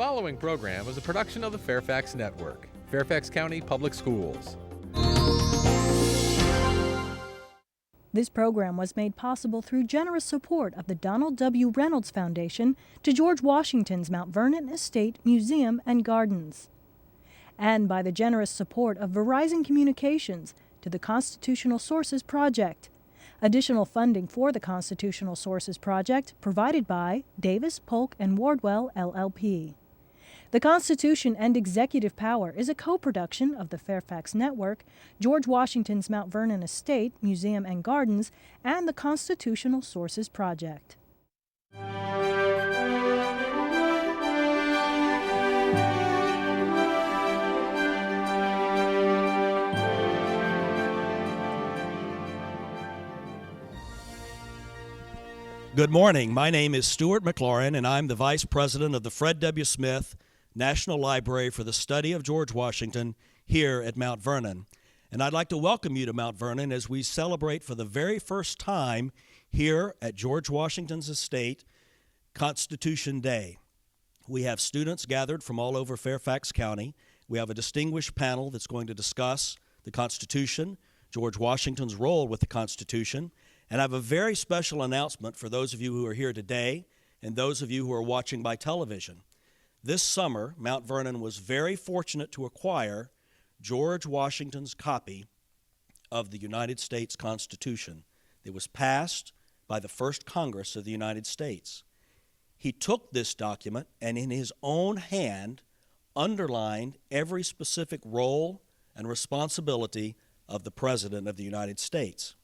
following program is a production of the Fairfax Network, Fairfax County Public Schools. This program was made possible through generous support of the Donald W. Reynolds Foundation to George Washington's Mount Vernon Estate Museum and Gardens, and by the generous support of Verizon Communications to the Constitutional Sources Project. Additional funding for the Constitutional Sources Project provided by Davis, Polk, and Wardwell, LLP. The Constitution and Executive Power is a co-production of the Fairfax Network, George Washington's Mount Vernon Estate, Museum and Gardens, and the Constitutional Sources Project. Good morning. My name is Stuart McLaurin, and I'm the Vice President of the Fred W. Smith National Library for the Study of George Washington here at Mount Vernon. And I'd like to welcome you to Mount Vernon as we celebrate for the very first time here at George Washington's estate, Constitution Day. We have students gathered from all over Fairfax County. We have a distinguished panel that's going to discuss the Constitution, George Washington's role with the Constitution, and I have a very special announcement for those of you who are here today and those of you who are watching by television. This summer, Mount Vernon was very fortunate to acquire George Washington's copy of the United States Constitution. It was passed by the first Congress of the United States. He took this document and in his own hand underlined every specific role and responsibility of the President of the United States.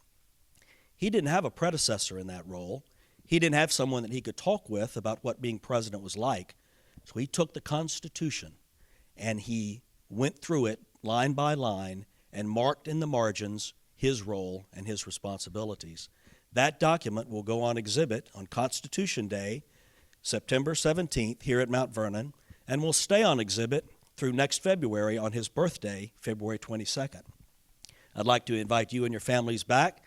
He didn't have a predecessor in that role. He didn't have someone that he could talk with about what being president was like. So he took the Constitution and he went through it line by line and marked in the margins his role and his responsibilities. That document will go on exhibit on Constitution Day, September 17th, here at Mount Vernon, and will stay on exhibit through next February on his birthday, February 22nd. I'd like to invite you and your families back,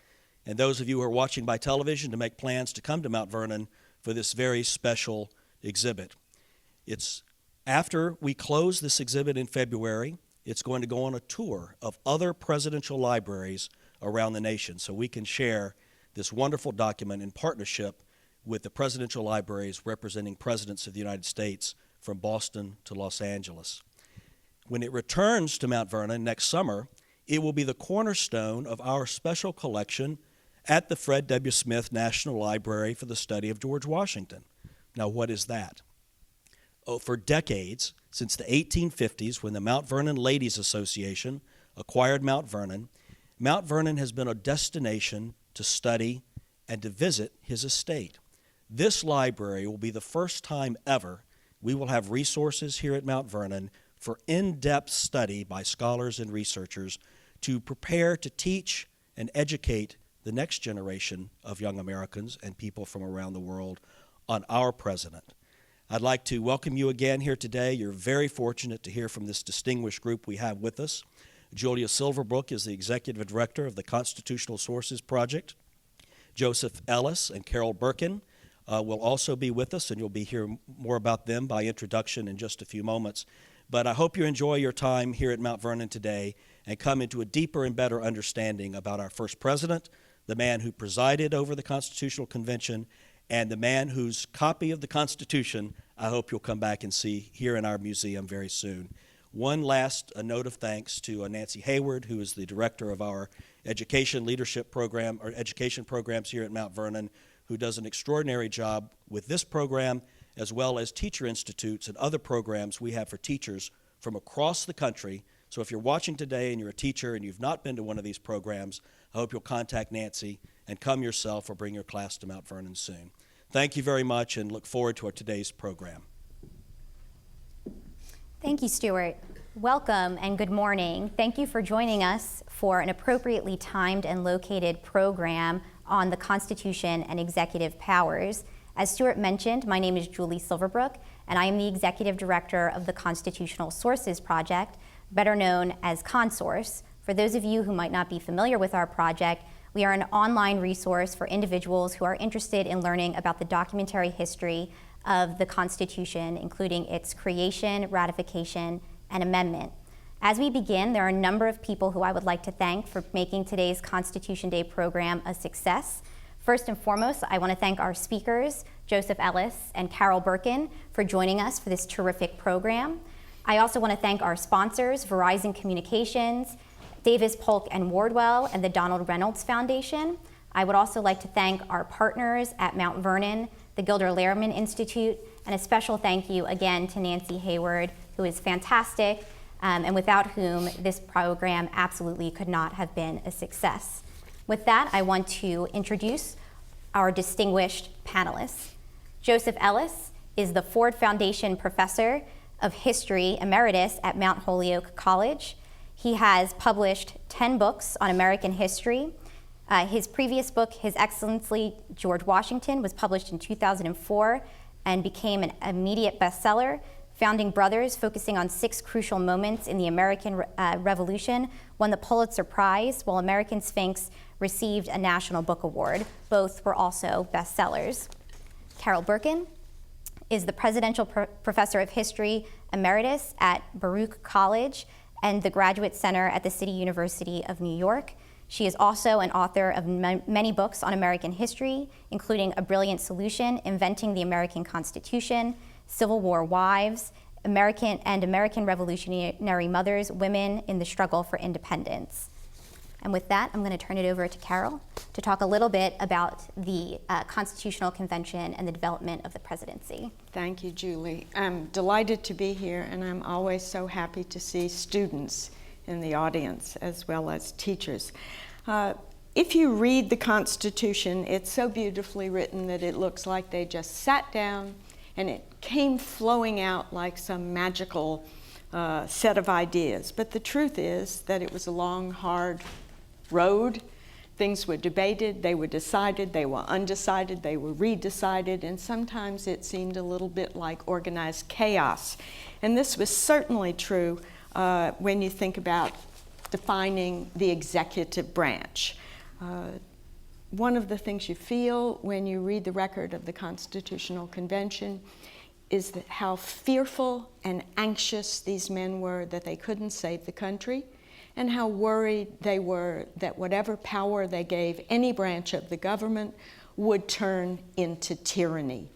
and those of you who are watching by television, to make plans to come to Mount Vernon for this very special exhibit. It's after we close this exhibit in February, it's going to go on a tour of other presidential libraries around the nation so we can share this wonderful document in partnership with the presidential libraries representing presidents of the United States from Boston to Los Angeles. When it returns to Mount Vernon next summer, it will be the cornerstone of our special collection at the Fred W. Smith National Library for the Study of George Washington. Now, what is that? Oh, for decades, since the 1850s, when the Mount Vernon Ladies Association acquired Mount Vernon has been a destination to study and to visit his estate. This library will be the first time ever we will have resources here at Mount Vernon for in-depth study by scholars and researchers to prepare to teach and educate the next generation of young Americans and people from around the world on our president. I'd like to welcome you again here today. You're very fortunate to hear from this distinguished group we have with us. Julie Silverbrook is the Executive Director of the Constitutional Sources Project. Joseph Ellis and Carol Berkin will also be with us, and you'll be hearing more about them by introduction in just a few moments. But I hope you enjoy your time here at Mount Vernon today and come into a deeper and better understanding about our first president, the man who presided over the Constitutional Convention, and the man whose copy of the Constitution I hope you'll come back and see here in our museum very soon. One last note of thanks to Nancy Hayward, who is the director of our education leadership program, or education programs here at Mount Vernon, who does an extraordinary job with this program, as well as teacher institutes and other programs we have for teachers from across the country. So if you're watching today and you're a teacher and you've not been to one of these programs, I hope you'll contact Nancy and come yourself or bring your class to Mount Vernon soon. Thank you very much and look forward to today's program. Thank you, Stuart. Welcome and good morning. Thank you for joining us for an appropriately timed and located program on the Constitution and executive powers. As Stuart mentioned, my name is Julie Silverbrook, and I am the Executive Director of the Constitutional Sources Project, better known as ConSource. For those of you who might not be familiar with our project, we are an online resource for individuals who are interested in learning about the documentary history of the Constitution, including its creation, ratification, and amendment. As we begin, there are a number of people who I would like to thank for making today's Constitution Day program a success. First and foremost, I want to thank our speakers, Joseph Ellis and Carol Berkin, for joining us for this terrific program. I also want to thank our sponsors, Verizon Communications, Davis Polk and Wardwell, and the Donald Reynolds Foundation. I would also like to thank our partners at Mount Vernon, the Gilder Lehrman Institute, and a special thank you again to Nancy Hayward, who is fantastic, and without whom this program absolutely could not have been a success. With that, I want to introduce our distinguished panelists. Joseph Ellis is the Ford Foundation Professor of History Emeritus at Mount Holyoke College. He has published 10 books on American history. His previous book, His Excellency George Washington, was published in 2004 and became an immediate bestseller. Founding Brothers, focusing on 6 crucial moments in the American Revolution, won the Pulitzer Prize, while American Sphinx received a National Book Award. Both were also bestsellers. Carol Berkin is the Presidential Professor of History Emeritus at Baruch College and the Graduate Center at the City University of New York. She is also an author of many books on American history, including A Brilliant Solution, Inventing the American Constitution, Civil War Wives, American Revolutionary Mothers, Women in the Struggle for Independence. And with that, I'm going to turn it over to Carol to talk a little bit about the Constitutional Convention and the development of the presidency. Thank you, Julie. I'm delighted to be here, and I'm always so happy to see students in the audience as well as teachers. If you read the Constitution, it's so beautifully written that it looks like they just sat down and it came flowing out like some magical set of ideas. But the truth is that it was a long, hard road. Things were debated, they were decided, they were undecided, they were redecided, and sometimes it seemed a little bit like organized chaos. And this was certainly true when you think about defining the executive branch. One of the things you feel when you read the record of the Constitutional Convention is that how fearful and anxious these men were that they couldn't save the country, and how worried they were that whatever power they gave any branch of the government would turn into tyranny.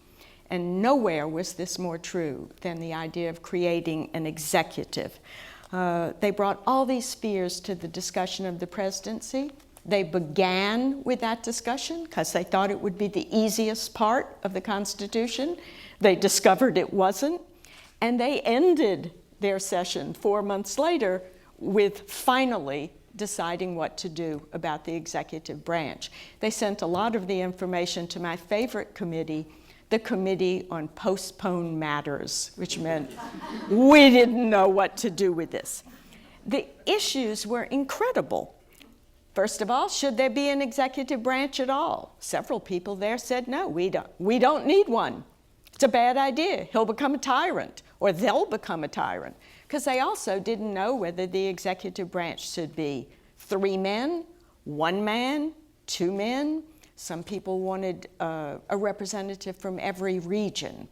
And nowhere was this more true than the idea of creating an executive. They brought all these fears to the discussion of the presidency. They began with that discussion because they thought it would be the easiest part of the Constitution. They discovered it wasn't. And they ended their session 4 months later with finally deciding what to do about the executive branch. They sent a lot of the information to my favorite committee, the Committee on Postponed Matters, which meant we didn't know what to do with this. The issues were incredible. First of all, should there be an executive branch at all? Several people there said, no, we don't need one. It's a bad idea. He'll become a tyrant, or they'll become a tyrant. Because they also didn't know whether the executive branch should be 3 men, 1 man, 2 men. Some people wanted a representative from every region.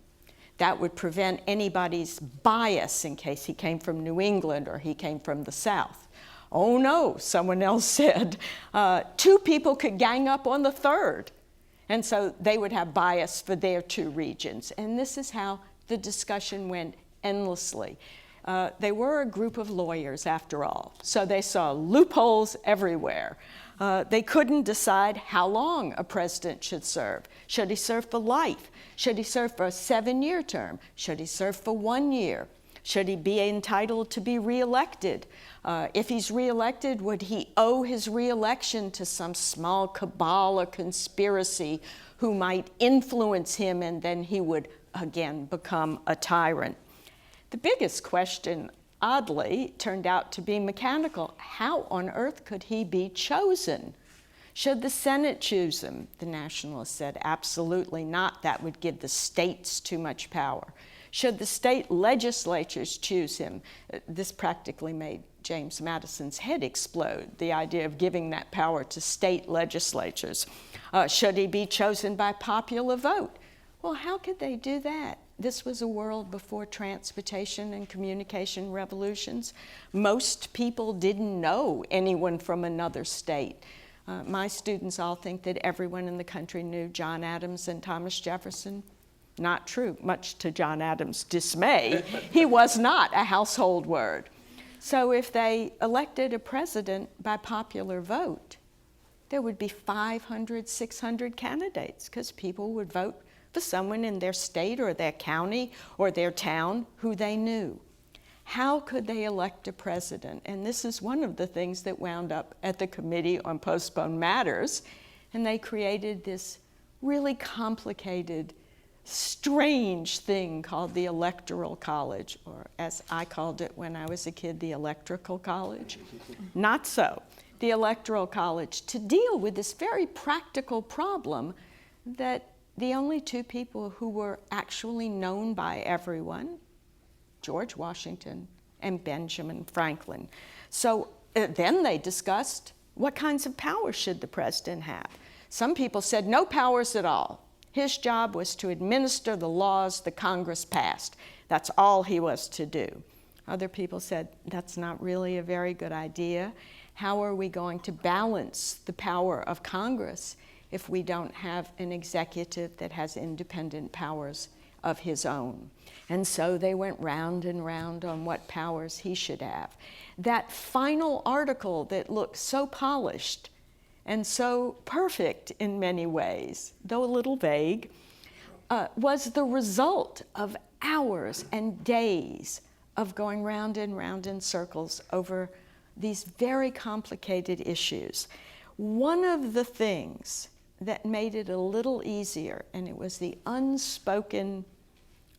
That would prevent anybody's bias in case he came from New England or he came from the South. Oh no, someone else said, 2 people could gang up on the 3rd. And so they would have bias for their 2 regions. And this is how the discussion went endlessly. They were a group of lawyers, after all, so they saw loopholes everywhere. They couldn't decide how long a president should serve. Should he serve for life? Should he serve for a 7-year term? Should he serve for 1 year? Should he be entitled to be reelected? If he's reelected, would he owe his reelection to some small cabal or conspiracy who might influence him, and then he would again become a tyrant? The biggest question, oddly, turned out to be mechanical. How on earth could he be chosen? Should the Senate choose him? The Nationalists said absolutely not. That would give the states too much power. Should the state legislatures choose him? This practically made James Madison's head explode, the idea of giving that power to state legislatures. Should he be chosen by popular vote? Well, how could they do that? This was a world before transportation and communication revolutions. Most people didn't know anyone from another state. My students all think that everyone in the country knew John Adams and Thomas Jefferson. Not true, much to John Adams' dismay. He was not a household word. So if they elected a president by popular vote, there would be 500, 600 candidates, because people would vote for someone in their state or their county or their town who they knew. How could they elect a president? And this is one of the things that wound up at the Committee on Postponed Matters, and they created this really complicated, strange thing called the Electoral College, or as I called it when I was a kid, the Electrical College. Not so. The Electoral College, to deal with this very practical problem that the only two people who were actually known by everyone, George Washington and Benjamin Franklin. So then they discussed what kinds of powers should the president have. Some people said no powers at all. His job was to administer the laws the Congress passed. That's all he was to do. Other people said that's not really a very good idea. How are we going to balance the power of Congress if we don't have an executive that has independent powers of his own? And so they went round and round on what powers he should have. That final article that looked so polished and so perfect in many ways, though a little vague, was the result of hours and days of going round and round in circles over these very complicated issues. One of the things that made it a little easier, and it was the unspoken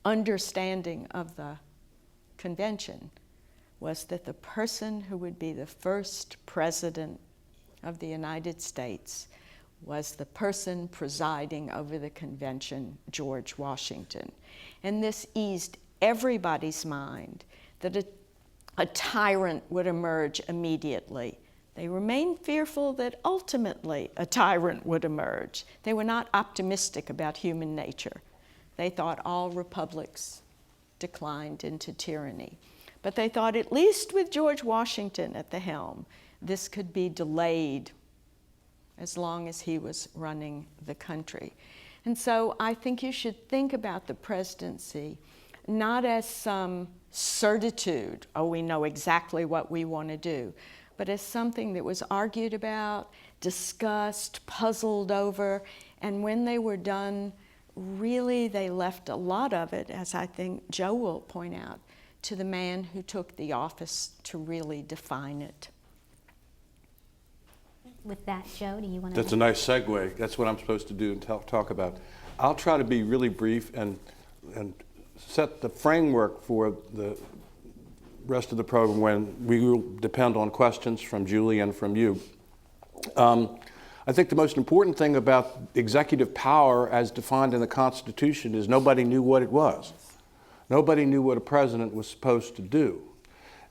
understanding of the convention, was that the person who would be the first president of the United States was the person presiding over the convention, George Washington. And this eased everybody's mind that a tyrant would emerge immediately. They remained fearful that ultimately a tyrant would emerge. They were not optimistic about human nature. They thought all republics declined into tyranny. But they thought, at least with George Washington at the helm, this could be delayed as long as he was running the country. And so I think you should think about the presidency not as some certitude, oh, we know exactly what we want to do, but as something that was argued about, discussed, puzzled over, and when they were done, really they left a lot of it, as I think Joe will point out, to the man who took the office to really define it. With that, Joe, do you want to? That's a nice segue. That's what I'm supposed to do and talk about. I'll try to be really brief and set the framework for the rest of the program when we will depend on questions from Julie and from you. I think the most important thing about executive power as defined in the Constitution is nobody knew what it was. Nobody knew what a president was supposed to do.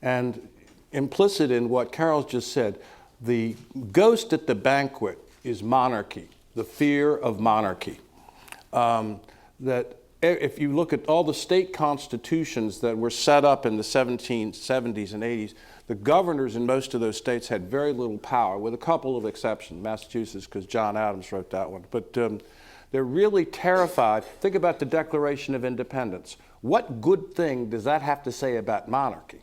And implicit in what Carol's just said, the ghost at the banquet is monarchy, the fear of monarchy. That if you look at all the state constitutions that were set up in the 1770s and 80s, the governors in most of those states had very little power, with a couple of exceptions. Massachusetts, because John Adams wrote that one. But they're really terrified. Think about the Declaration of Independence. What good thing does that have to say about monarchy?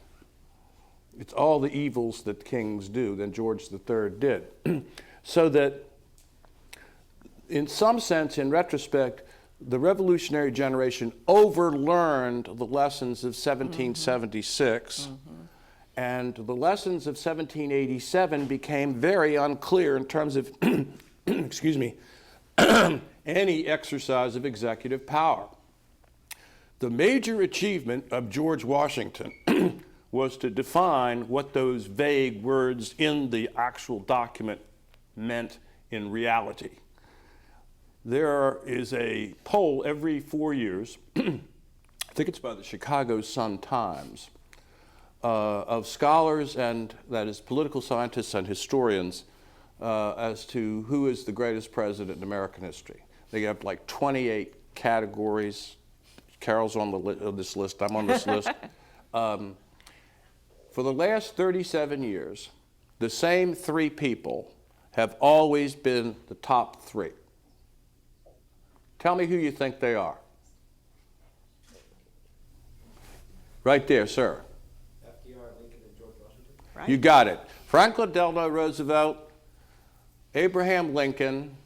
It's all the evils that kings do, that George III did. So that, in some sense, in retrospect, the revolutionary generation overlearned the lessons of 1776, and the lessons of 1787 became very unclear in terms of, excuse me, any exercise of executive power. The major achievement of George Washington was to define what those vague words in the actual document meant in reality. There is a poll every 4 years, I think it's by the Chicago Sun-Times, of scholars and, that is, political scientists and historians as to who is the greatest president in American history. They have like 28 categories. Carol's on this list, I'm on this list. For the last 37 years, the same three people have always been the top three. Tell me who you think they are. Right there, sir. FDR, Lincoln, and George Washington. Right? You got it. Franklin Delano Roosevelt, Abraham Lincoln,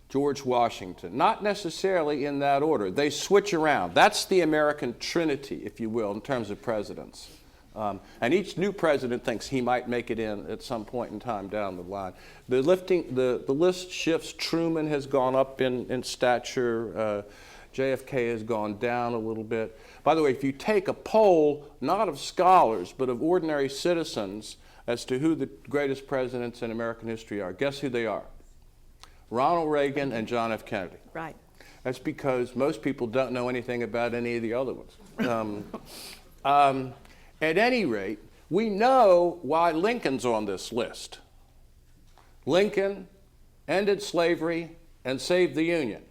George Washington. Not necessarily in that order. They switch around. That's the American Trinity, if you will, in terms of presidents. And each new president thinks he might make it in at some point in time down the line. The list shifts. Truman has gone up in stature. JFK has gone down a little bit. By the way, if you take a poll, not of scholars, but of ordinary citizens, as to who the greatest presidents in American history are, guess who they are? Ronald Reagan and John F. Kennedy. Right. That's because most people don't know anything about any of the other ones. At any rate, we know why Lincoln's on this list. Lincoln ended slavery and saved the Union.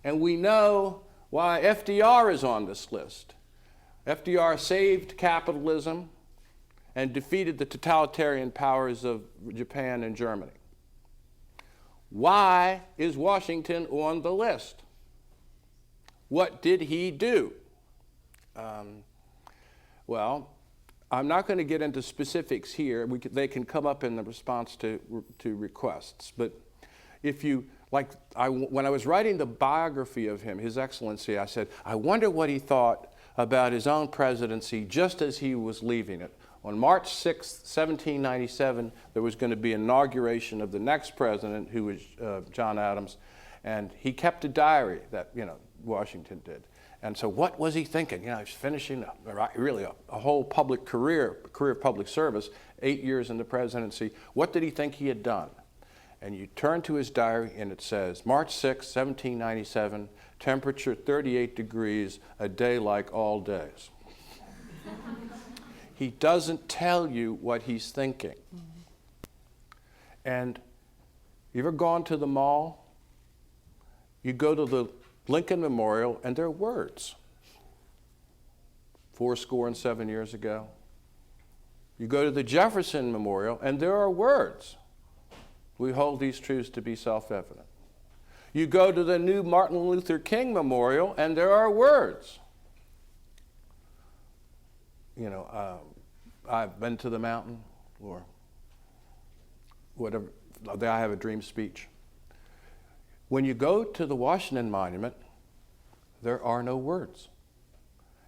And we know why FDR is on this list. FDR saved capitalism and defeated the totalitarian powers of Japan and Germany. Why is Washington on the list? What did he do? Well, I'm not going to get into specifics here. They can come up in the response to requests. But if you, when I was writing the biography of him, His Excellency, I said, I wonder what he thought about his own presidency just as he was leaving it. On March 6, 1797, there was going to be inauguration of the next president, who was John Adams, and he kept a diary that, Washington did. And so what was he thinking? He's finishing really a whole public career of public service, 8 years in the presidency. What did he think he had done? And you turn to his diary and it says, March 6, 1797, temperature 38 degrees, a day like all days. He doesn't tell you what he's thinking. And you ever gone to the mall? You go to the Lincoln Memorial, and there are words. 7 years ago. You go to the Jefferson Memorial, and there are words. We hold these truths to be self-evident. You go to the new Martin Luther King Memorial, and there are words. I've been to the mountain, or whatever, I have a dream speech. When you go to the Washington Monument, there are no words,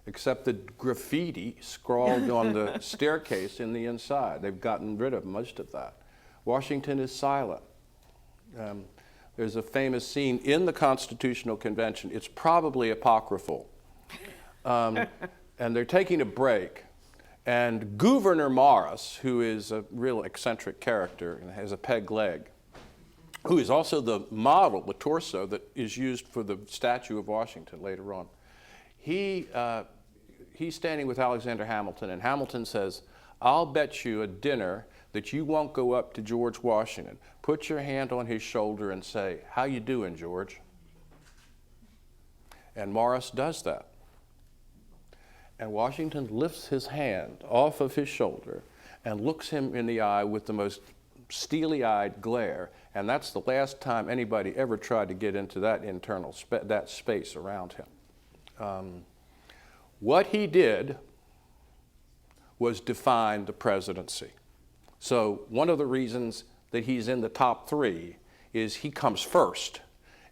except the graffiti scrawled on the staircase in the inside. They've gotten rid of most of that. Washington is silent. There's a famous scene in the Constitutional Convention. It's probably apocryphal. And they're taking a break. And Gouverneur Morris, who is a real eccentric character and has a peg leg, who is also the model, the torso that is used for the statue of Washington later on. He's standing with Alexander Hamilton, and Hamilton says, I'll bet you a dinner that you won't go up to George Washington. Put your hand on his shoulder and say, how you doing, George? And Morris does that. And Washington lifts his hand off of his shoulder and looks him in the eye with the most steely-eyed glare, and that's the last time anybody ever tried to get into that internal that space around him. What he did was define the presidency. So one of the reasons that he's in the top three is he comes first,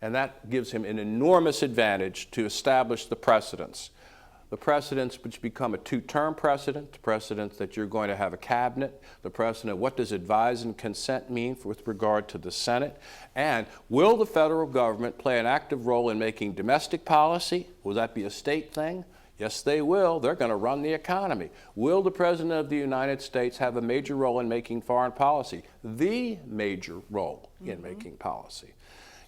and that gives him an enormous advantage to establish the precedents. The precedents which become a two-term precedent, the precedent that you're going to have a cabinet, the precedent, what does advise and consent mean with regard to the Senate, and will the federal government play an active role in making domestic policy? Will that be a state thing? Yes, they will. They're going to run the economy. Will the President of the United States have a major role in making foreign policy? The major role in making policy.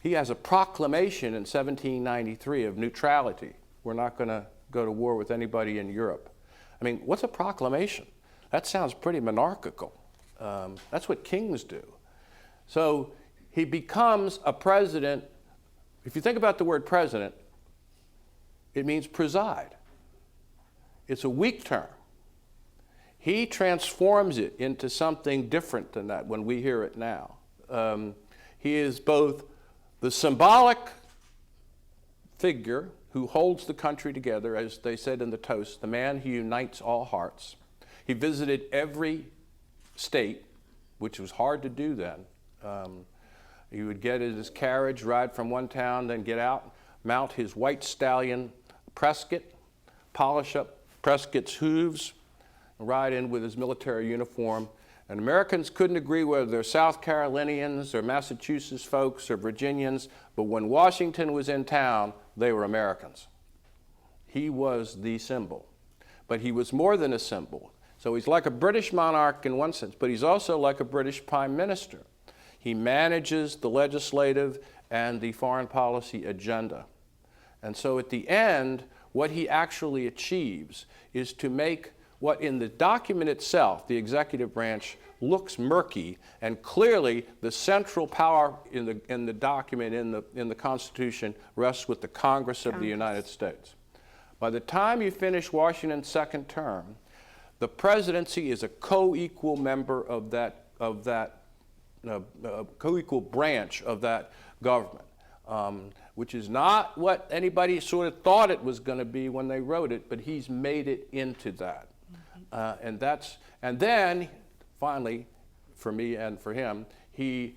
He has a proclamation in 1793 of neutrality. We're not going to go to war with anybody in Europe. I mean, what's a proclamation? That sounds pretty monarchical. That's what kings do. So he becomes a president If you think about the word president, it means preside. It's a weak term. He transforms it into something different than that when we hear it now. He is both the symbolic figure who holds the country together, as they said in the toast, the man who unites all hearts. He visited every state, which was hard to do then. He would get in his carriage, ride from one town, then get out, mount his white stallion Prescott, polish up Prescott's hooves, ride in with his military uniform. And Americans couldn't agree whether they're South Carolinians or Massachusetts folks or Virginians, but when Washington was in town, they were Americans. He was the symbol. But he was more than a symbol. So he's like a British monarch in one sense, but he's also like a British prime minister. He manages the legislative and the foreign policy agenda. And so at the end, what he actually achieves is to make what in the document itself, the executive branch, looks murky, and clearly the central power in the document, in the Constitution, rests with the Congress of the United States. By the time you finish Washington's second term, the presidency is a co-equal member of that co-equal branch of that government, which is not what anybody sort of thought it was going to be when they wrote it, but he's made it into that. And then, finally, for me and for him, he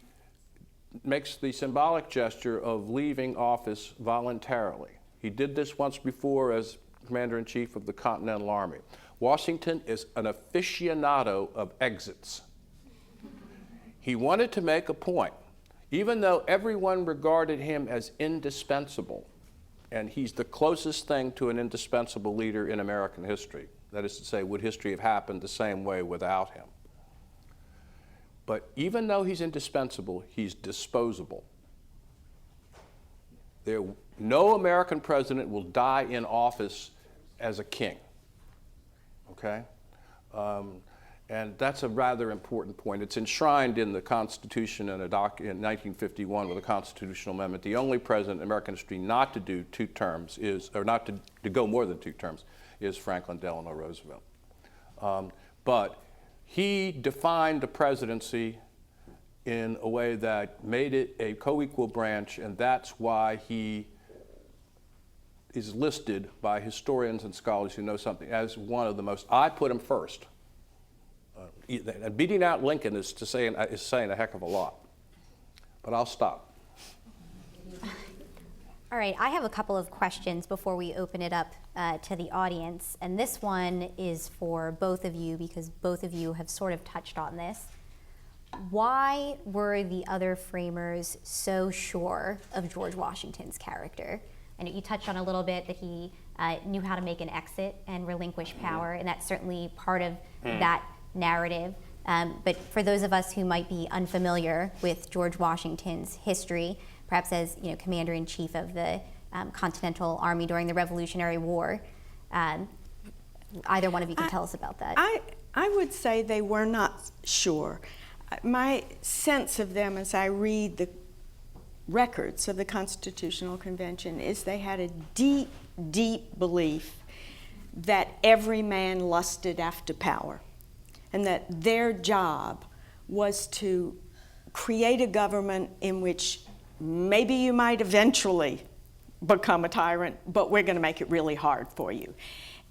makes the symbolic gesture of leaving office voluntarily. He did this once before as Commander-in-Chief of the Continental Army. Washington is an aficionado of exits. He wanted to make a point. Even though everyone regarded him as indispensable, and he's the closest thing to an indispensable leader in American history, that is to say, would history have happened the same way without him? But even though he's indispensable, he's disposable. No American president will die in office as a king, okay? And that's a rather important point. It's enshrined in the Constitution in 1951 with a constitutional amendment. The only president in American history not to do two terms or not to go more than two terms is Franklin Delano Roosevelt. But he defined the presidency in a way that made it a co-equal branch, and that's why he is listed by historians and scholars who know something as one of the most, I put him first. And beating out Lincoln is saying a heck of a lot. But I'll stop. All right, I have a couple of questions before we open it up to the audience. And this one is for both of you because both of you have sort of touched on this. Why were the other framers so sure of George Washington's character? And you touched on a little bit that he knew how to make an exit and relinquish power, and that's certainly part of that narrative. But for those of us who might be unfamiliar with George Washington's history, perhaps as Commander-in-Chief of the Continental Army during the Revolutionary War, either one of you can tell us about that. I would say they were not sure. My sense of them as I read the records of the Constitutional Convention is they had a deep, deep belief that every man lusted after power, and that their job was to create a government in which maybe you might eventually become a tyrant, but we're going to make it really hard for you.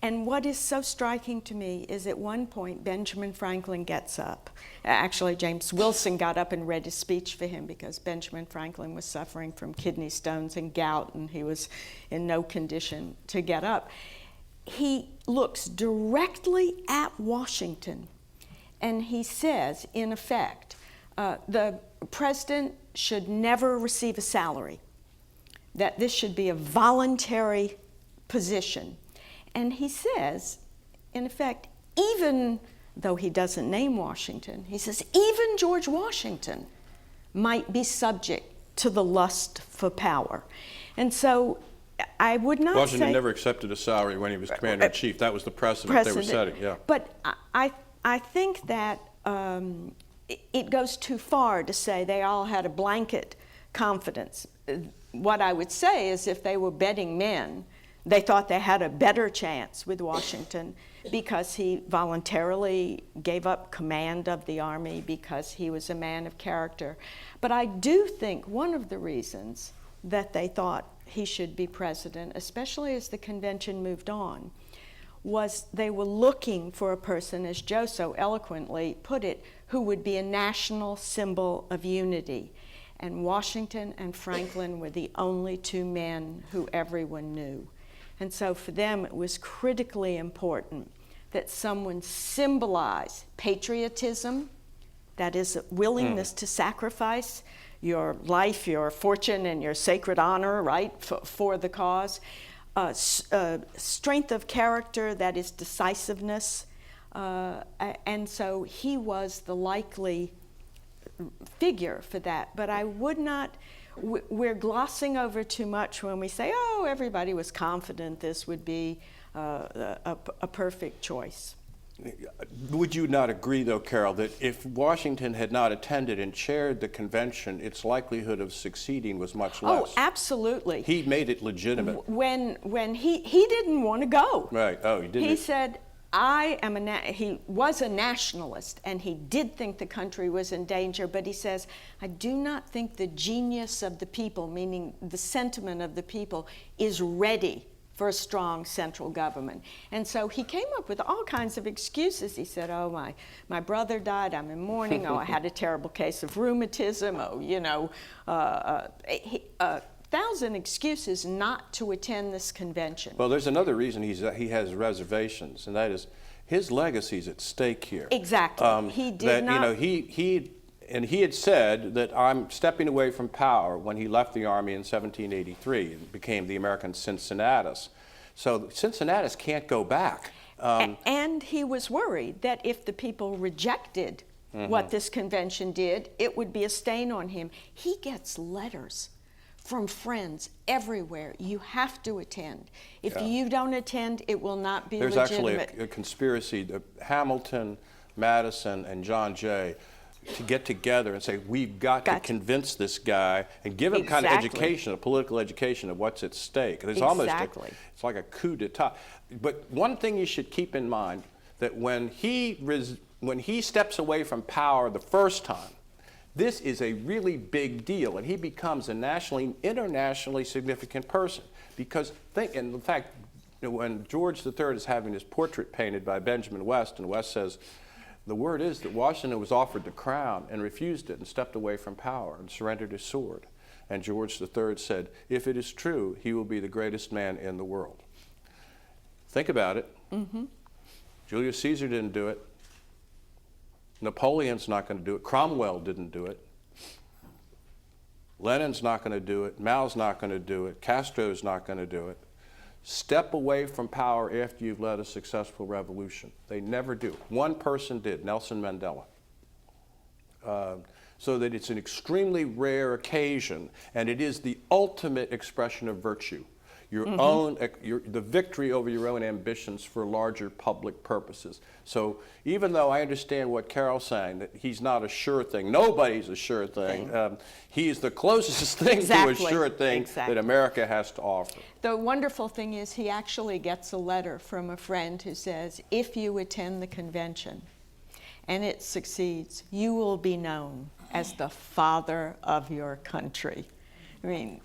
And what is so striking to me is at one point Benjamin Franklin gets up. Actually, James Wilson got up and read his speech for him because Benjamin Franklin was suffering from kidney stones and gout, and he was in no condition to get up. He looks directly at Washington, and he says, in effect, the president should never receive a salary, that this should be a voluntary position. And he says, in effect, even though he doesn't name Washington, he says, even George Washington might be subject to the lust for power. And so I would not Washington never accepted a salary when he was Commander-in-Chief. That was the precedent they were setting, yeah. But I think that it goes too far to say they all had a blanket confidence. what I would say is if they were betting men, they thought they had a better chance with Washington because he voluntarily gave up command of the army, because he was a man of character. But I do think one of the reasons that they thought he should be president, especially as the convention moved on, was they were looking for a person, as Joe so eloquently put it, who would be a national symbol of unity. And Washington and Franklin were the only two men who everyone knew. And so for them, it was critically important that someone symbolize patriotism, that is a willingness to sacrifice your life, your fortune, and your sacred honor, right, for the cause. Strength of character, that is decisiveness. And so he was the likely figure for that. But I would not, we're glossing over too much when we say, oh, everybody was confident this would be a perfect choice. Would you not agree, though, Carol, that if Washington had not attended and chaired the convention, its likelihood of succeeding was much less? Oh, absolutely. He made it legitimate. When he didn't want to go. Right. Oh, he didn't. He said, he was a nationalist, and he did think the country was in danger, but he says, I do not think the genius of the people, meaning the sentiment of the people, is ready for a strong central government. And so he came up with all kinds of excuses. He said, oh, my brother died, I'm in mourning, oh, I had a terrible case of rheumatism, oh, you know, 1,000 excuses not to attend this convention. Well, there's another reason he has reservations, and that is his legacy's at stake here. Exactly. He did not. You know, he had said that I'm stepping away from power when he left the Army in 1783 and became the American Cincinnatus. So Cincinnatus can't go back. And he was worried that if the people rejected what this convention did, it would be a stain on him. He gets letters from friends everywhere. You have to attend. If you don't attend, it will not be legitimate. There's actually a conspiracy that Hamilton, Madison, and John Jay to get together and say, we've got to convince this guy and give him kind of education, a political education of what's at stake. There's almost it's like a coup d'etat. But one thing you should keep in mind, that when he steps away from power the first time, this is a really big deal, and he becomes a nationally, internationally significant person. Because in fact, when George III is having his portrait painted by Benjamin West, and West says, the word is that Washington was offered the crown and refused it and stepped away from power and surrendered his sword. And George III said, if it is true, he will be the greatest man in the world. Think about it. Julius Caesar didn't do it. Napoleon's not going to do it. Cromwell didn't do it. Lenin's not going to do it. Mao's not going to do it. Castro's not going to do it. Step away from power after you've led a successful revolution. They never do. One person did, Nelson Mandela. So that it's an extremely rare occasion, and it is the ultimate expression of virtue. Your own, the victory over your own ambitions for larger public purposes. So even though I understand what Carol's saying, that he's not a sure thing, nobody's a sure thing, he's the closest thing to a sure thing that America has to offer. The wonderful thing is he actually gets a letter from a friend who says, if you attend the convention and it succeeds, you will be known as the father of your country. I mean,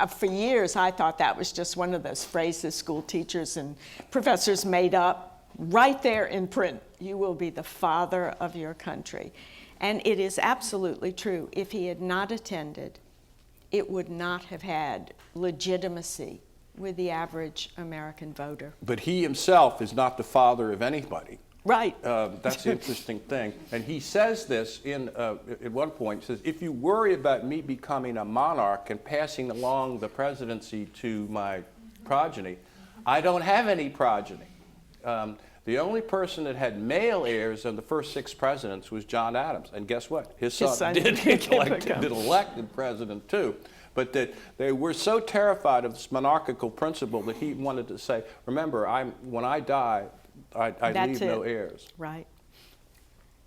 for years I thought that was just one of those phrases school teachers and professors made up. Right there in print, you will be the father of your country. And it is absolutely true. If he had not attended, it would not have had legitimacy with the average American voter. But he himself is not the father of anybody. Right. That's the interesting thing. And he says this at one point, he says, if you worry about me becoming a monarch and passing along the presidency to my progeny, I don't have any progeny. The only person that had male heirs of the first 6 presidents was John Adams. And guess what? His son did elected president too. But that they were so terrified of this monarchical principle that he wanted to say, remember, when I die, I leave no heirs. Right.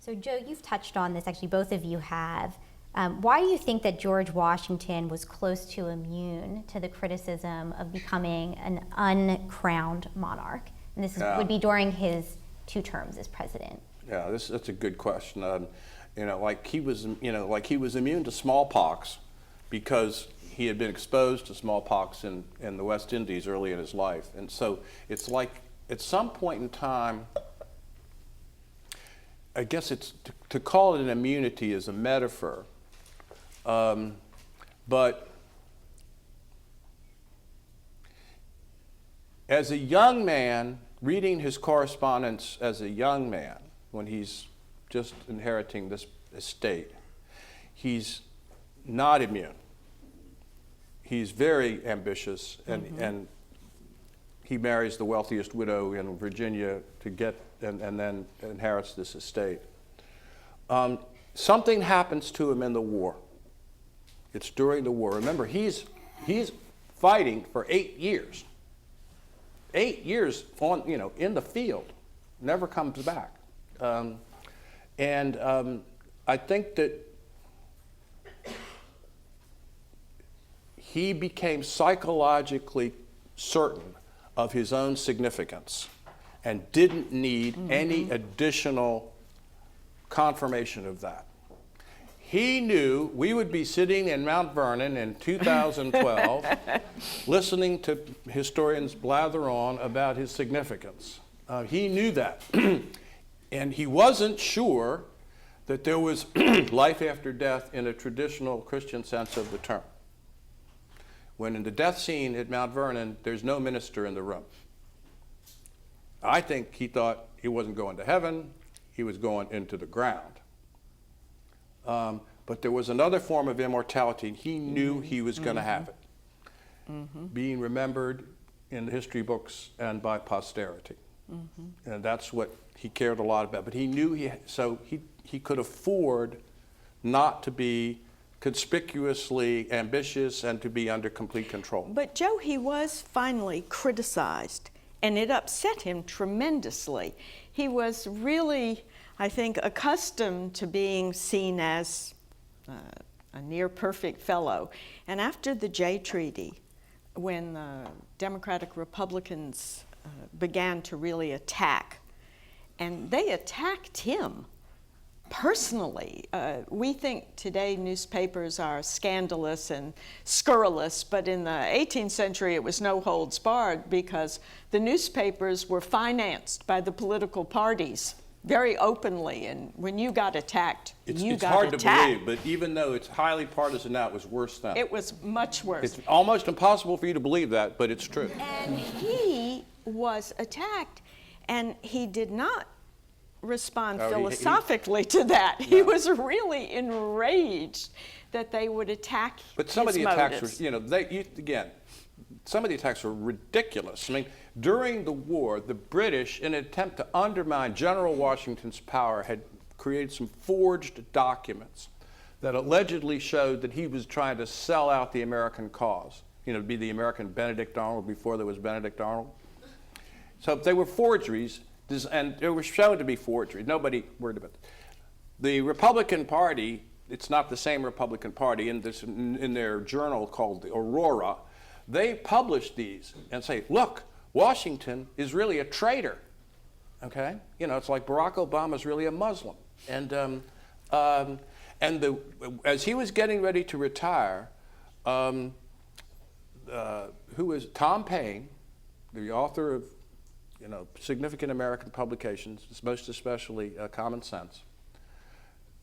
So Joe, you've touched on this, actually both of you have, Why do you think that George Washington was close to immune to the criticism of becoming an uncrowned monarch? And this would be during his 2 terms as president. Yeah, that's a good question. Like he was immune to smallpox because he had been exposed to smallpox in the West Indies early in his life. And so it's like at some point in time, I guess it's to call it an immunity is a metaphor. But as a young man, reading his correspondence as a young man, when he's just inheriting this estate, he's not immune. He's very ambitious, and he marries the wealthiest widow in Virginia to get, and then inherits this estate. Something happens to him in the war. It's during the war. Remember, he's fighting for 8 years. 8 years on, in the field, never comes back. I think that he became psychologically certain of his own significance and didn't need any additional confirmation of that. He knew we would be sitting in Mount Vernon in 2012 listening to historians blather on about his significance. He knew that. And he wasn't sure that there was life after death in a traditional Christian sense of the term. When in the death scene at Mount Vernon, there's no minister in the room. I think he thought he wasn't going to heaven, he was going into the ground. But there was another form of immortality, and he knew he was going to have it, being remembered in the history books and by posterity. And that's what he cared a lot about. But he knew he could afford not to be conspicuously ambitious and to be under complete control. But Joe, he was finally criticized, and it upset him tremendously. He was really, I think, accustomed to being seen as a near-perfect fellow. And after the Jay Treaty, when the Democratic Republicans began to really attack, and they attacked him personally. We think today newspapers are scandalous and scurrilous, but in the 18th century it was no holds barred because the newspapers were financed by the political parties very openly, and when you got attacked, it's got hard attacked. to believe, but even though it's highly partisan now, it was worse then. It was much worse. It's almost impossible for you to believe that, but it's true. And he was attacked, and he did not respond philosophically to that. No. He was really enraged that they would attack his motives. But some of the attacks were, some of the attacks were ridiculous. I mean, during the war, the British, in an attempt to undermine General Washington's power, had created some forged documents that allegedly showed that he was trying to sell out the American cause, to be the American Benedict Arnold before there was Benedict Arnold. So they were forgeries, and they were shown to be forgeries. Nobody worried about it. The Republican Party, it's not the same Republican Party, in their journal called the Aurora, they published these and say, look, Washington is really a traitor, okay? It's like Barack Obama is really a Muslim. And as he was getting ready to retire, who was Tom Paine, the author of significant American publications, most especially Common Sense,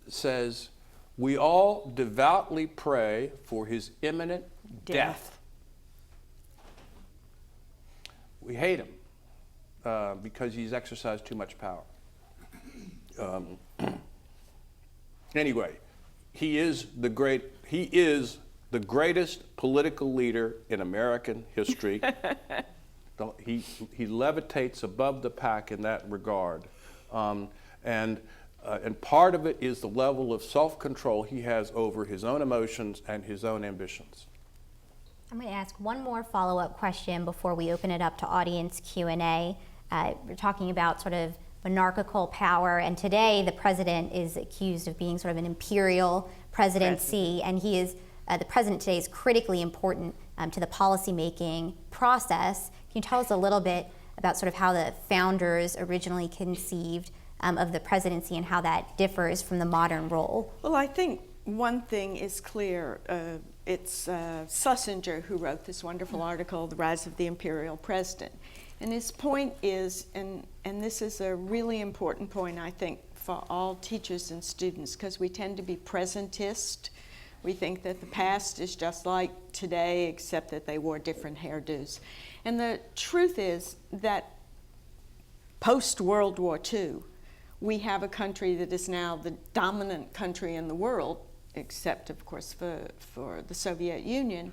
says, we all devoutly pray for his imminent death. We hate him because he's exercised too much power. Anyway, he is the greatest political leader in American history. He levitates above the pack in that regard. And part of it is the level of self-control he has over his own emotions and his own ambitions. I'm going to ask one more follow-up question before we open it up to audience Q&A. We're talking about sort of monarchical power, and today the president is accused of being sort of an imperial presidency, and he is, the president today is critically important to the policymaking process. Can you tell us a little bit about sort of how the founders originally conceived of the presidency and how that differs from the modern role? Well, I think one thing is clear. It's Schlesinger who wrote this wonderful article, The Rise of the Imperial President. And his point is, and this is a really important point, I think, for all teachers and students, because we tend to be presentist. We think that the past is just like today, except that they wore different hairdos. And the truth is that post-World War II, we have a country that is now the dominant country in the world, except, of course, for the Soviet Union.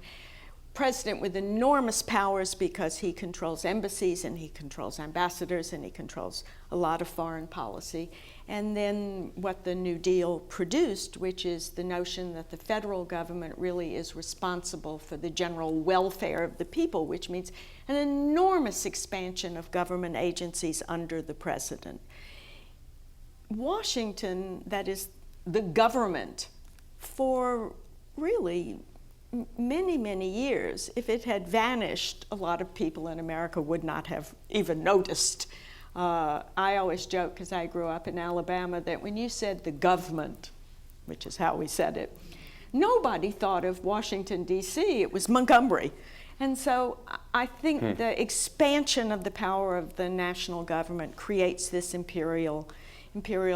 President with enormous powers because he controls embassies and he controls ambassadors and he controls a lot of foreign policy. And then what the New Deal produced, which is the notion that the federal government really is responsible for the general welfare of the people, which means an enormous expansion of government agencies under the president. Washington, that is the government, for really many, many years, if it had vanished, a lot of people in America would not have even noticed. I always joke, because I grew up in Alabama, that when you said the government, which is how we said it, nobody thought of Washington, D.C., it was Montgomery. And so I think the expansion of the power of the national government creates this imperial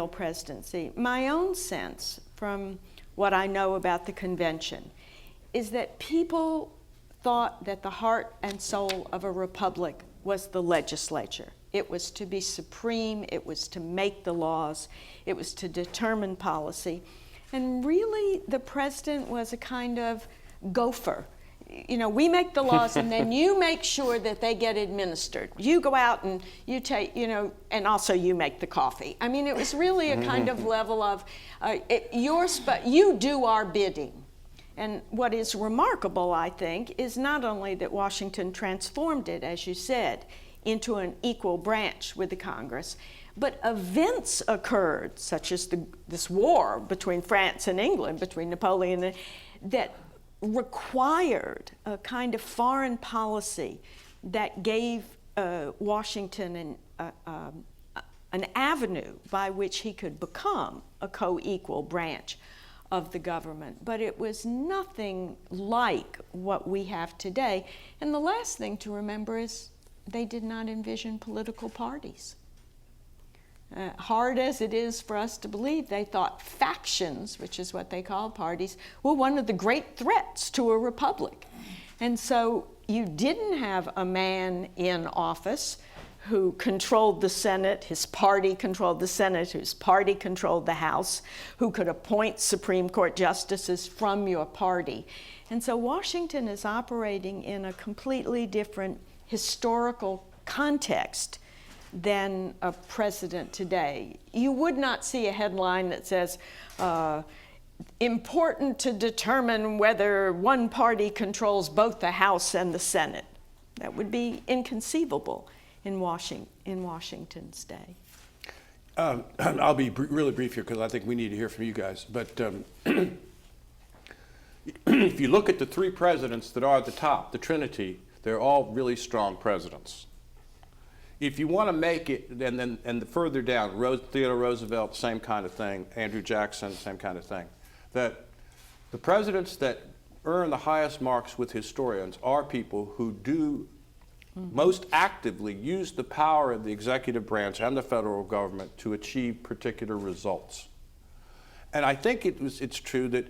presidency. My own sense, from what I know about the convention, is that people thought that the heart and soul of a republic was the legislature. It was to be supreme, it was to make the laws, it was to determine policy. And really, the president was a kind of gopher. You know, we make the laws and then you make sure that they get administered. You go out and you take, you know, and also you make the coffee. I mean, it was really a kind of level of, you do our bidding. And what is remarkable, I think, is not only that Washington transformed it, as you said, into an equal branch with the Congress, but events occurred, such as this war between France and England, between Napoleon, that required a kind of foreign policy that gave Washington an avenue by which he could become a co-equal branch of the government. But it was nothing like what we have today. And the last thing to remember is they did not envision political parties. Hard as it is for us to believe, they thought factions, which is what they called parties, were one of the great threats to a republic. And so you didn't have a man in office who controlled the Senate, his party controlled the Senate, whose party controlled the House, who could appoint Supreme Court justices from your party. And so Washington is operating in a completely different historical context than a president today. You would not see a headline that says, important to determine whether one party controls both the House and the Senate. That would be inconceivable in Washington's day. I'll be really brief here because I think we need to hear from you guys. But if you look at the three presidents that are at the top, the Trinity, they're all really strong presidents. If you want to make it, and the further down, Theodore Roosevelt, same kind of thing, Andrew Jackson, same kind of thing, that the presidents that earn the highest marks with historians are people who do most actively use the power of the executive branch and the federal government to achieve particular results. And I think it's true that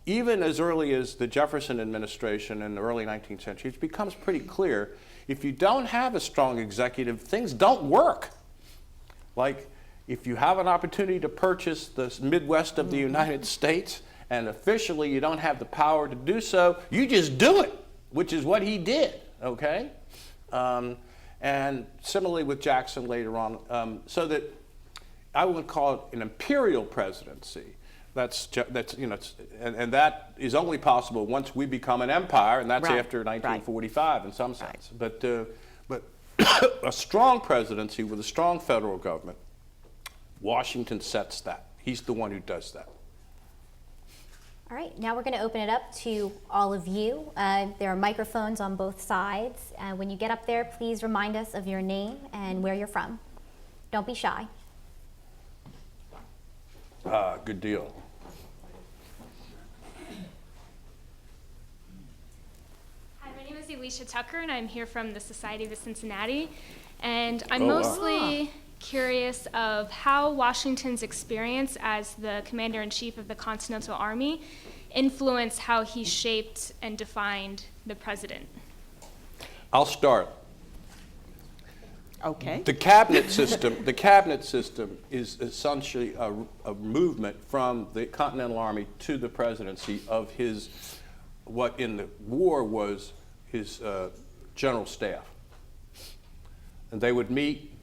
even as early as the Jefferson administration in the early 19th century, it becomes pretty clear if you don't have a strong executive, things don't work. Like if you have an opportunity to purchase the Midwest of the United States and officially you don't have the power to do so, you just do it, which is what he did, okay? And similarly with Jackson later on, so that I would call it an imperial presidency. That's you know, and that is only possible once we become an empire, and that's after 1945 in some sense. But a strong presidency with a strong federal government Washington sets that. He's the one who does that. All right, now we're going to open it up to all of you. There are microphones on both sides. When you get up there, please remind us of your name and where you're from. Don't be shy. Good deal. Hi, my name is Alicia Tucker, and I'm here from the Society of Cincinnati. And I'm Oh, wow. mostly curious of how Washington's experience as the commander-in-chief of the Continental Army influenced how he shaped and defined the president. I'll start. Okay. The cabinet system is essentially a movement from the Continental Army to the presidency of his, what in the war was his general staff. And they would meet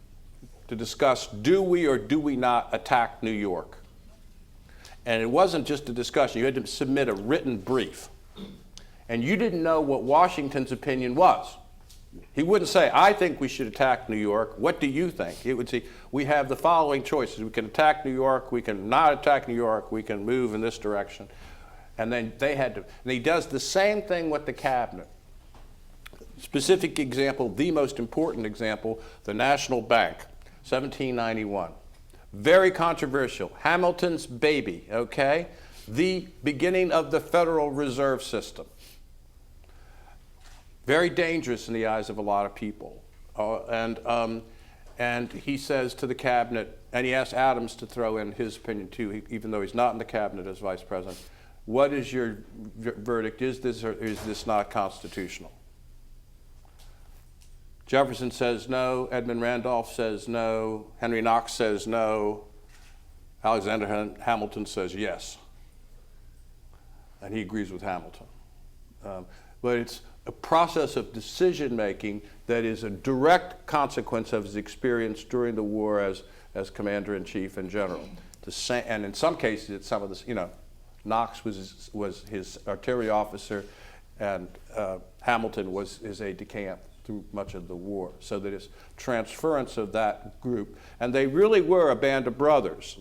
to discuss, do we or do we not attack New York? And it wasn't just a discussion. You had to submit a written brief. And you didn't know what Washington's opinion was. He wouldn't say, I think we should attack New York. What do you think? He would say, we have the following choices. We can attack New York. We can not attack New York. We can move in this direction. And then they had to, and he does the same thing with the cabinet. Specific example, the most important example, the National Bank, 1791. Very controversial. Hamilton's baby, okay? The beginning of the Federal Reserve System. Very dangerous in the eyes of a lot of people. And he says to the cabinet, and he asks Adams to throw in his opinion too, even though he's not in the cabinet as vice president. What is your verdict? Is this or is this not constitutional? Jefferson says no. Edmund Randolph says no. Henry Knox says no. Alexander Hamilton says yes. And he agrees with Hamilton. But it's a process of decision-making that is a direct consequence of his experience during the war as commander-in-chief and general. And in some cases, it's some of this, Knox was his artillery officer, and Hamilton was his aide-de-camp through much of the war. So that it's transference of that group. And they really were a band of brothers.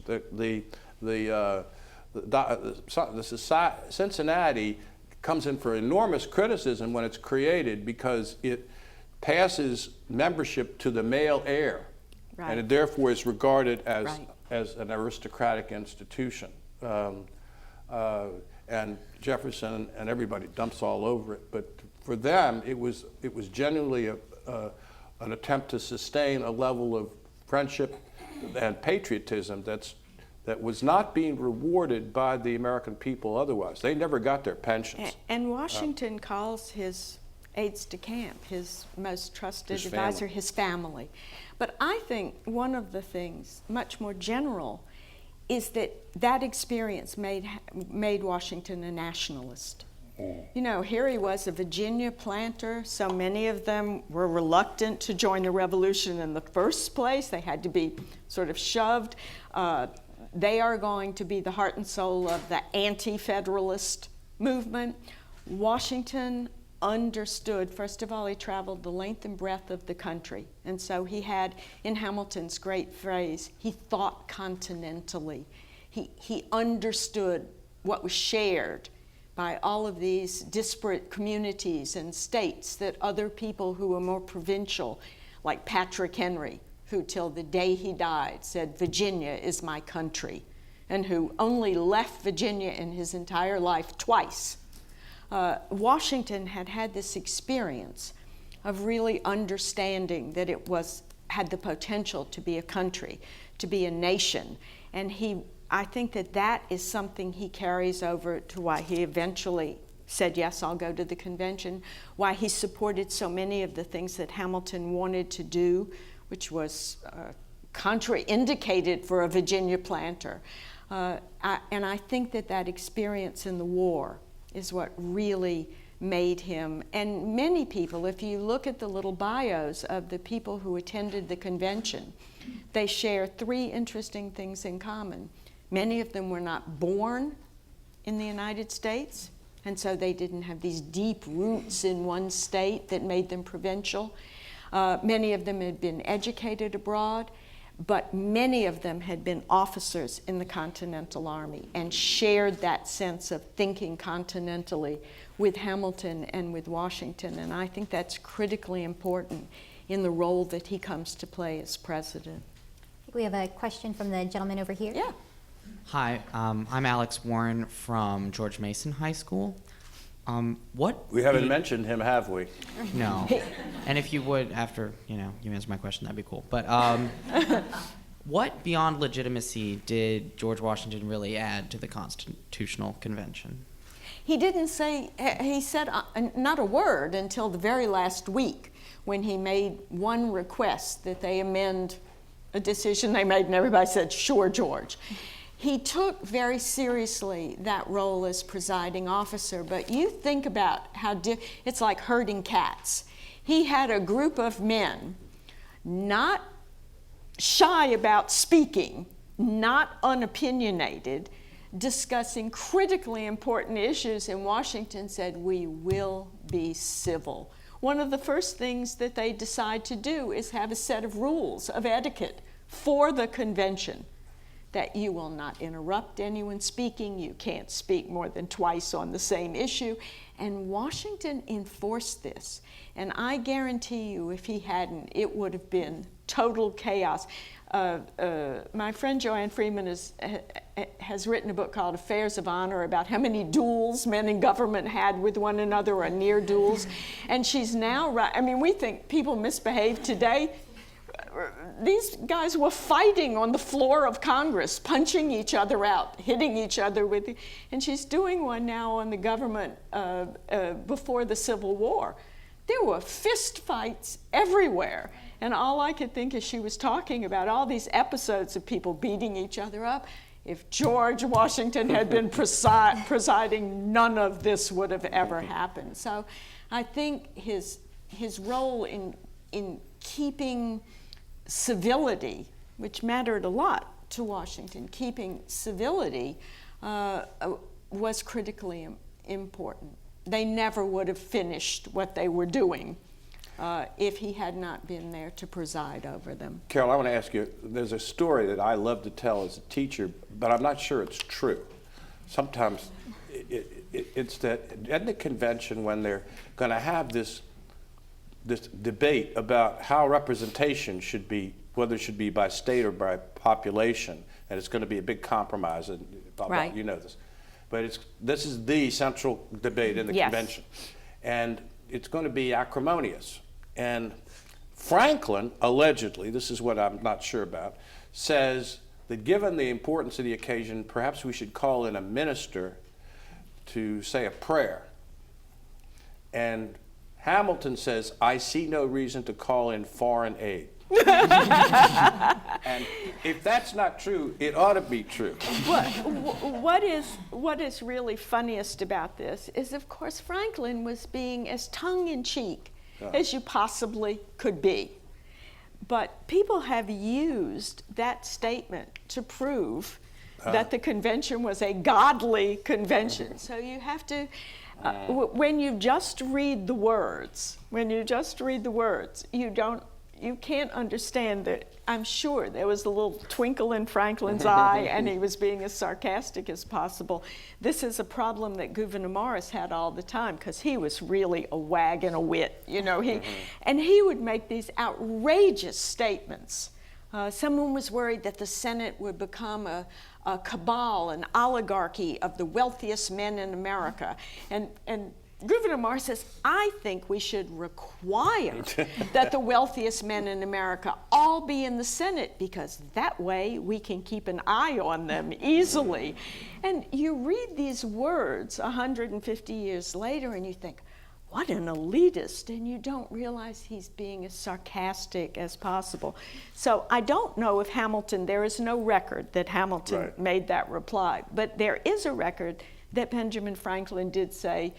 Cincinnati comes in for enormous criticism when it's created because it passes membership to the male heir, right. And it therefore is regarded as, right. as an aristocratic institution. And Jefferson and everybody dumps all over it, but for them it was genuinely an attempt to sustain a level of friendship and patriotism that was not being rewarded by the American people otherwise. They never got their pensions. And Washington calls his aides-de-camp, his most trusted advisor, his family. But I think one of the things, much more general, is that experience made Washington a nationalist. Here he was, a Virginia planter. So many of them were reluctant to join the revolution in the first place. They had to be sort of shoved. They are going to be the heart and soul of the anti-federalist movement. Washington understood, first of all, he traveled the length and breadth of the country. And so he had, in Hamilton's great phrase, he thought continentally. He understood what was shared by all of these disparate communities and states that other people who were more provincial, like Patrick Henry, who till the day he died said, Virginia is my country, and who only left Virginia in his entire life twice. Washington had this experience of really understanding that it had the potential to be a country, to be a nation. And I think that is something he carries over to why he eventually said, yes, I'll go to the convention, why he supported so many of the things that Hamilton wanted to do, which was contraindicated for a Virginia planter. And I think that experience in the war is what really made him, and many people, if you look at the little bios of the people who attended the convention, they share three interesting things in common. Many of them were not born in the United States, and so they didn't have these deep roots in one state that made them provincial. Many of them had been educated abroad, but many of them had been officers in the Continental Army and shared that sense of thinking continentally with Hamilton and with Washington. And I think that's critically important in the role that he comes to play as president. I think we have a question from the gentleman over here. Yeah. Hi, I'm Alex Warren from George Mason High School. We haven't mentioned him, have we? No. And if you would, after you answer my question, that'd be cool. But what beyond legitimacy did George Washington really add to the Constitutional Convention? He didn't say, he said not a word until the very last week when he made one request that they amend a decision they made, and everybody said, sure, George. He took very seriously that role as presiding officer, but you think about how it's like herding cats. He had a group of men not shy about speaking, not unopinionated, discussing critically important issues, and Washington said, we will be civil. One of the first things that they decide to do is have a set of rules of etiquette for the convention, that you will not interrupt anyone speaking, you can't speak more than twice on the same issue, and Washington enforced this. And I guarantee you, if he hadn't, it would have been total chaos. My friend Joanne Freeman has written a book called Affairs of Honor about how many duels men in government had with one another, or near duels. And she's now, we think people misbehave today. These guys were fighting on the floor of Congress, punching each other out, hitting each other with, and she's doing one now on the government before the Civil War. There were fist fights everywhere. And all I could think is she was talking about all these episodes of people beating each other up. If George Washington had been presiding, none of this would have ever happened. So I think his role in keeping civility, which mattered a lot to Washington, keeping civility was critically important. They never would have finished what they were doing if he had not been there to preside over them. Carol, I want to ask you, there's a story that I love to tell as a teacher, but I'm not sure it's true. Sometimes it's that at the convention, when they're going to have this debate about how representation should be, whether it should be by state or by population, and it's going to be a big compromise, and right. You know this. But this is the central debate in the yes. convention. And it's going to be acrimonious. And Franklin, allegedly, this is what I'm not sure about, says that given the importance of the occasion, perhaps we should call in a minister to say a prayer. And Hamilton says, I see no reason to call in foreign aid. And if that's not true, it ought to be true. What is really funniest about this is, of course, Franklin was being as tongue-in-cheek as you possibly could be. But people have used that statement to prove that the convention was a godly convention. So you have to, when you just read the words, you can't understand that. I'm sure there was a little twinkle in Franklin's eye, and he was being as sarcastic as possible. This is a problem that Gouverneur Morris had all the time, because he was really a wag and a wit, and he would make these outrageous statements. Someone was worried that the Senate would become a cabal, an oligarchy of the wealthiest men in America, and Gouverneur Morris says, I think we should require that the wealthiest men in America all be in the Senate, because that way we can keep an eye on them easily. And you read these words 150 years later and you think, what an elitist, and you don't realize he's being as sarcastic as possible. So I don't know if there is no record that Hamilton made that reply, but there is a record that Benjamin Franklin did say,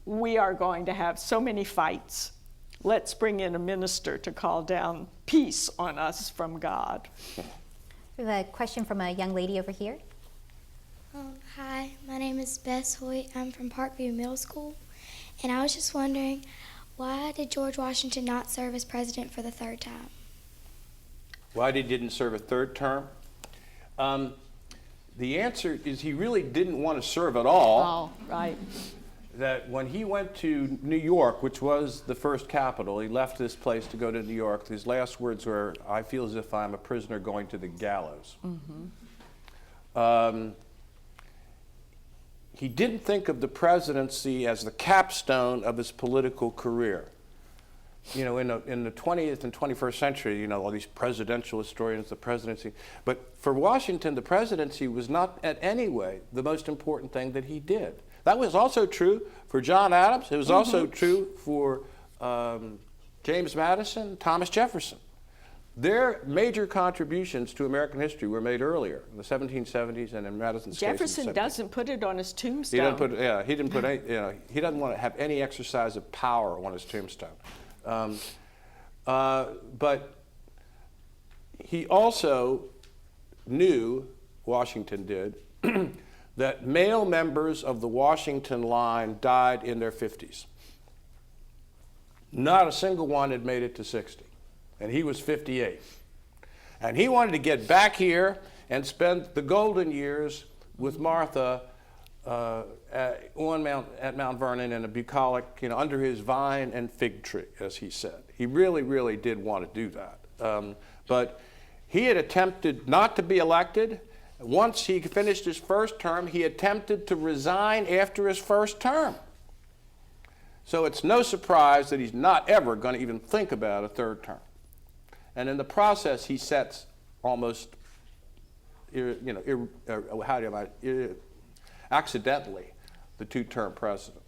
we are going to have so many fights. Let's bring in a minister to call down peace on us from God. We have a question from a young lady over here. Hi, my name is Bess Hoyt. I'm from Parkview Middle School. And I was just wondering, why did George Washington not serve as president for the third time? Why he didn't serve a third term? The answer is he really didn't want to serve at all. Oh, right. That when he went to New York, which was the first capital, he left this place to go to New York. His last words were, "I feel as if I'm a prisoner going to the gallows." Mm-hmm. He didn't think of the presidency as the capstone of his political career. You know, in the 20th and 21st century, you know, all these presidential historians, the presidency. But for Washington, the presidency was not in any way the most important thing that he did. That was also true for John Adams. It was also true for James Madison, Thomas Jefferson. Their major contributions to American history were made earlier, in the 1770s and in Madison's case. Jefferson doesn't put it on his tombstone. He didn't put any, you know, he doesn't want to have any exercise of power on his tombstone. But he also knew, Washington did, that male members of the Washington line died in their 50s. Not a single one had made it to 60, and he was 58. And he wanted to get back here and spend the golden years with Martha at Mount Vernon in a bucolic, you know, under his vine and fig tree, as he said. He really, really did want to do that. But he had attempted not to be elected. Once he finished his first term, he attempted to resign after his first term. So it's no surprise that he's not ever going to even think about a third term. And in the process, he sets almost, accidentally, the two-term precedent.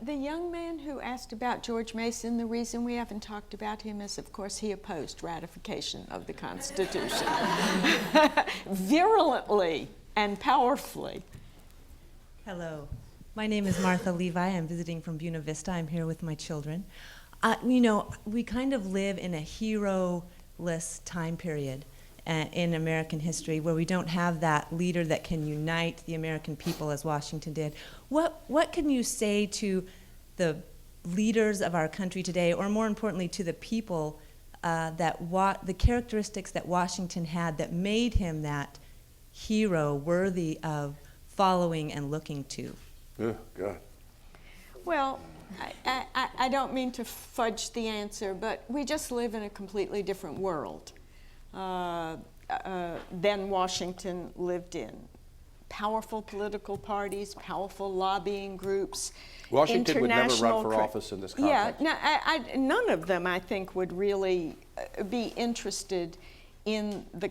The young man who asked about George Mason, the reason we haven't talked about him is, of course, he opposed ratification of the Constitution virulently and powerfully. Hello. My name is Martha Levi. I'm visiting from Buena Vista. I'm here with my children. You know, we kind of live in a hero-less time period in American history where we don't have that leader that can unite the American people as Washington did. What can you say to the leaders of our country today, or more importantly to the people, the characteristics that Washington had that made him that hero worthy of following and looking to? Oh, God. Well, I don't mean to fudge the answer, but we just live in a completely different world than Washington lived in. Powerful political parties, powerful lobbying groups. Washington would never run for office in this context. Yeah, none of them, I think, would really be interested in the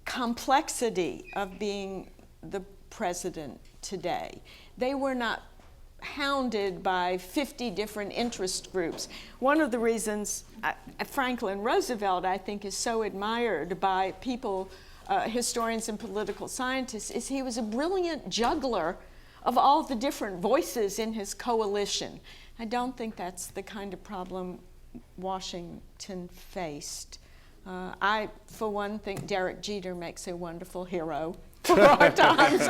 complexity of being the president today. They were not hounded by 50 different interest groups. One of the reasons Franklin Roosevelt, I think, is so admired by people, historians and political scientists, is he was a brilliant juggler of all the different voices in his coalition. I don't think that's the kind of problem Washington faced. I, for one, think Derek Jeter makes a wonderful hero for our times.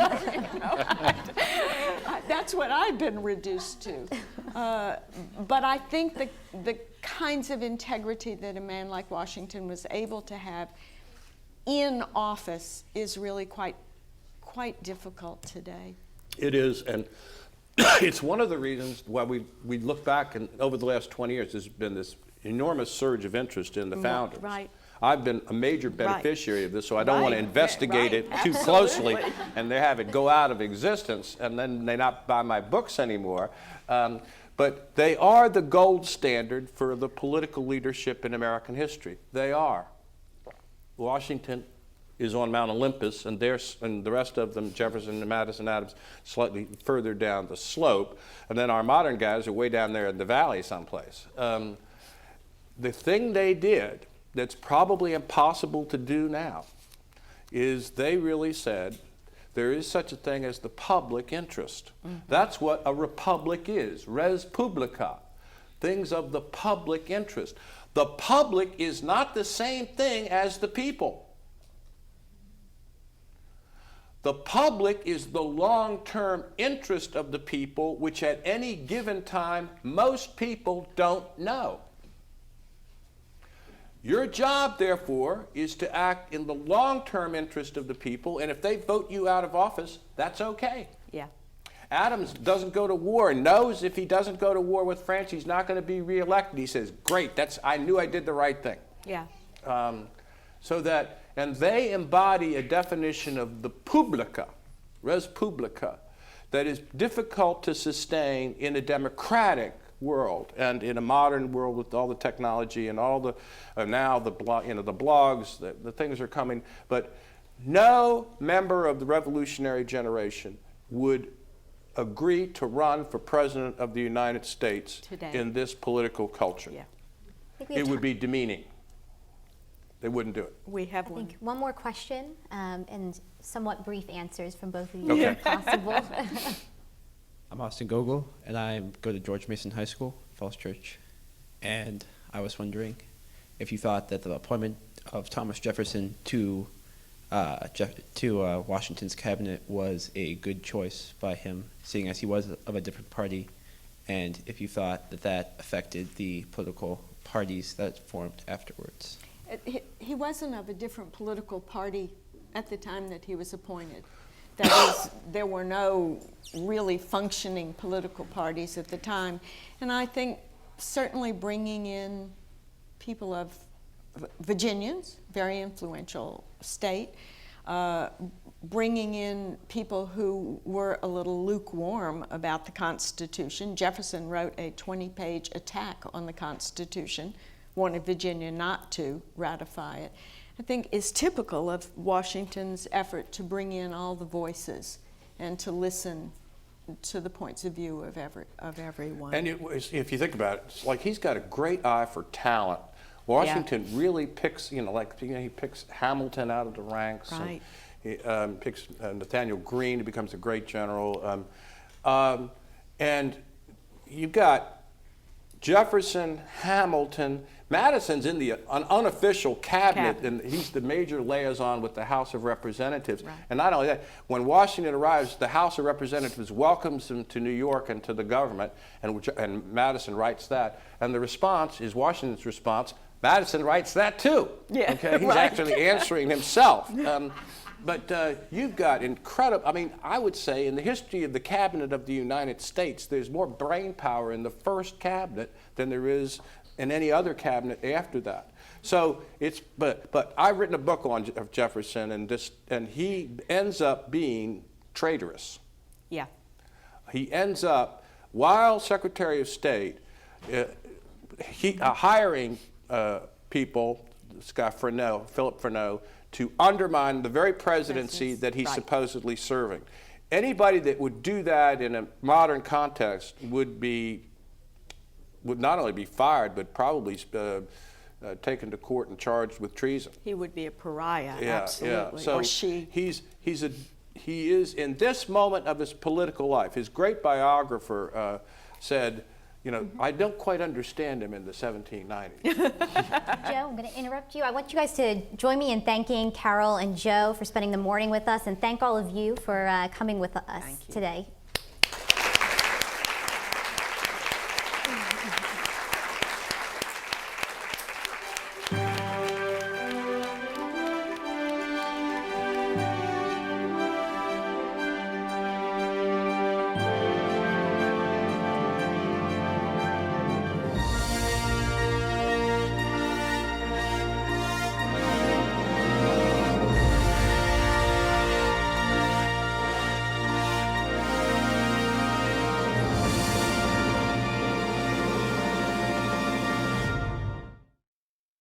That's what I've been reduced to. But I think the kinds of integrity that a man like Washington was able to have in office is really quite difficult today. It is, and it's one of the reasons why we look back, and over the last 20 years there's been this enormous surge of interest in the founders. Right. I've been a major beneficiary of this, so I don't want to investigate it too closely and they have it go out of existence and then they not buy my books anymore. But they are the gold standard for the political leadership in American history. They are. Washington is on Mount Olympus, and the rest of them, Jefferson and Madison, Adams, slightly further down the slope, and then our modern guys are way down there in the valley someplace. The thing they did that's probably impossible to do now is they really said there is such a thing as the public interest. Mm-hmm. That's what a republic is, res publica, things of the public interest. The public is not the same thing as the people. The public is the long-term interest of the people, which at any given time most people don't know. Your job, therefore, is to act in the long-term interest of the people, and if they vote you out of office, that's okay. Yeah. Adams doesn't go to war and knows if he doesn't go to war with France, he's not going to be reelected. He says, great, I knew I did the right thing. Yeah. And they embody a definition of the publica, res publica, that is difficult to sustain in a democratic world and in a modern world with all the technology and all the now the blogs, the things are coming. But no member of the revolutionary generation would agree to run for president of the United States today in this political culture. Yeah. It would be demeaning. They wouldn't do it. We have I think one more question and somewhat brief answers from both of you Okay. if possible. I'm Austin Gogol, and I go to George Mason High School, Falls Church. And I was wondering if you thought that the appointment of Thomas Jefferson to Washington's cabinet was a good choice by him, seeing as he was of a different party, and if you thought that that affected the political parties that formed afterwards. He wasn't of a different political party at the time that he was appointed. That is, there were no really functioning political parties at the time. And I think certainly bringing in people of Virginians, very influential state, bringing in people who were a little lukewarm about the Constitution. Jefferson wrote a 20-page attack on the Constitution, wanted Virginia not to ratify it, I think is typical of Washington's effort to bring in all the voices and to listen to the points of view of everyone. And if you think about it, it's like he's got a great eye for talent. Washington really picks, he picks Hamilton out of the ranks. Right. And he picks Nathaniel Greene, who becomes a great general. And you've got Jefferson, Hamilton, Madison's in an unofficial cabinet, and he's the major liaison with the House of Representatives. Right. And not only that, when Washington arrives, the House of Representatives welcomes him to New York and to the government, and Madison writes that. And the response is Washington's response. Madison writes that too. Yeah, okay, he's right. actually answering himself. But you've got incredible, I would say in the history of the cabinet of the United States, there's more brain power in the first cabinet than there is in any other cabinet after that. So but I've written a book of Jefferson, and he ends up being traitorous. Yeah. He ends up, while Secretary of State, hiring people, this guy Philip Freneau, to undermine the very presidency that he's supposedly serving. Anybody that would do that in a modern context would not only be fired, but probably taken to court and charged with treason. He would be a pariah, Yeah, absolutely. yeah. So or she. He is in this moment of his political life. His great biographer said, I don't quite understand him in the 1790s. Joe, I'm going to interrupt you. I want you guys to join me in thanking Carol and Joe for spending the morning with us, and thank all of you for coming with us today.